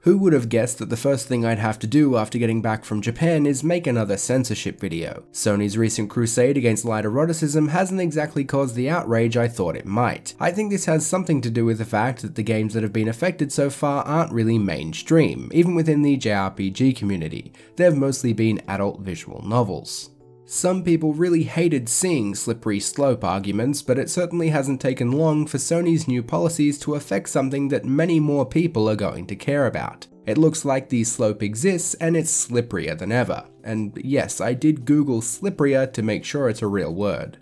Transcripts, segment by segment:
Who would have guessed that the first thing I'd have to do after getting back from Japan is make another censorship video? Sony's recent crusade against light eroticism hasn't exactly caused the outrage I thought it might. I think this has something to do with the fact that the games that have been affected so far aren't really mainstream, even within the JRPG community. They've mostly been adult visual novels. Some people really hated seeing slippery slope arguments, but it certainly hasn't taken long for Sony's new policies to affect something that many more people are going to care about. It looks like the slope exists and it's slipperier than ever. And yes, I did Google slipperier to make sure it's a real word.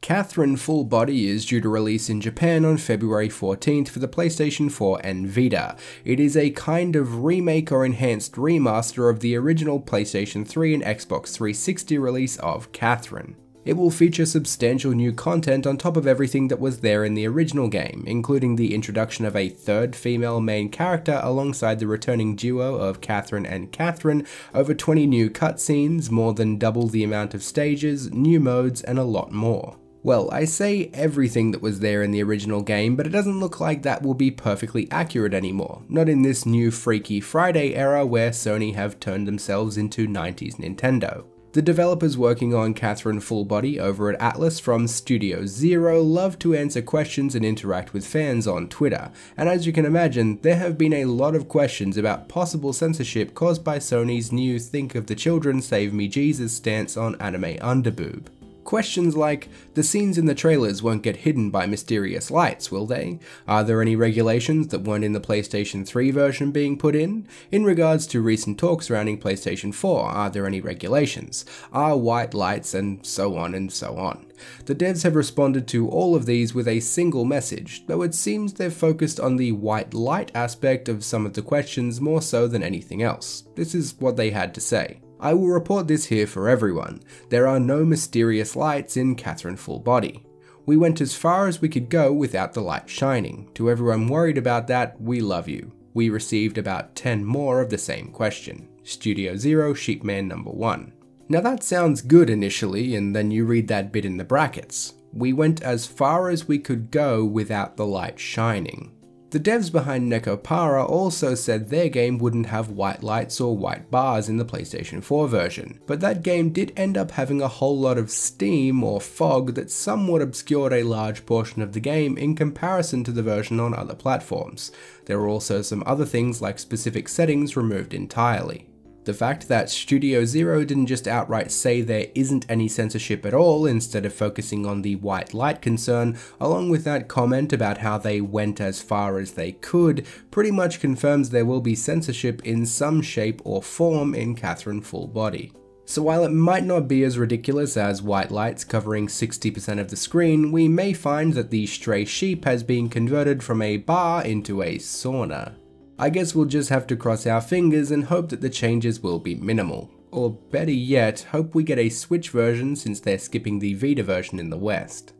Catherine Full Body is due to release in Japan on February 14th for the PlayStation 4 and Vita. It is a kind of remake or enhanced remaster of the original PlayStation 3 and Xbox 360 release of Catherine. It will feature substantial new content on top of everything that was there in the original game, including the introduction of a third female main character alongside the returning duo of Catherine and Catherine, over 20 new cutscenes, more than double the amount of stages, new modes, and a lot more. Well, I say everything that was there in the original game, but it doesn't look like that will be perfectly accurate anymore, not in this new Freaky Friday era where Sony have turned themselves into 90s Nintendo. The developers working on Catherine Full Body over at Atlus from Studio Zero love to answer questions and interact with fans on Twitter, and as you can imagine, there have been a lot of questions about possible censorship caused by Sony's new think of the children save me Jesus stance on anime underboob. Questions like, the scenes in the trailers won't get hidden by mysterious lights, will they? Are there any regulations that weren't in the PlayStation 3 version being put in? In regards to recent talks surrounding PlayStation 4, are there any regulations? Are white lights, and so on and so on. The devs have responded to all of these with a single message, though it seems they've focused on the white light aspect of some of the questions more so than anything else. This is what they had to say. I will report this here for everyone. There are no mysterious lights in Catherine Full Body. We went as far as we could go without the light shining. To everyone worried about that, we love you. We received about 10 more of the same question. Studio Zero, Sheepman number 1. Now that sounds good initially, and then you read that bit in the brackets. We went as far as we could go without the light shining. The devs behind Nekopara also said their game wouldn't have white lights or white bars in the PlayStation 4 version, but that game did end up having a whole lot of steam or fog that somewhat obscured a large portion of the game in comparison to the version on other platforms. There were also some other things like specific settings removed entirely. The fact that Studio Zero didn't just outright say there isn't any censorship at all instead of focusing on the white light concern, along with that comment about how they went as far as they could, pretty much confirms there will be censorship in some shape or form in Catherine Full Body. So while it might not be as ridiculous as white lights covering 60% of the screen, we may find that the stray sheep has been converted from a bar into a sauna. I guess we'll just have to cross our fingers and hope that the changes will be minimal. Or better yet, hope we get a Switch version since they're skipping the Vita version in the West.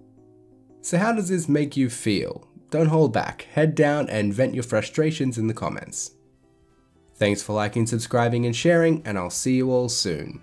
So how does this make you feel? Don't hold back, head down and vent your frustrations in the comments. Thanks for liking, subscribing and sharing, and I'll see you all soon.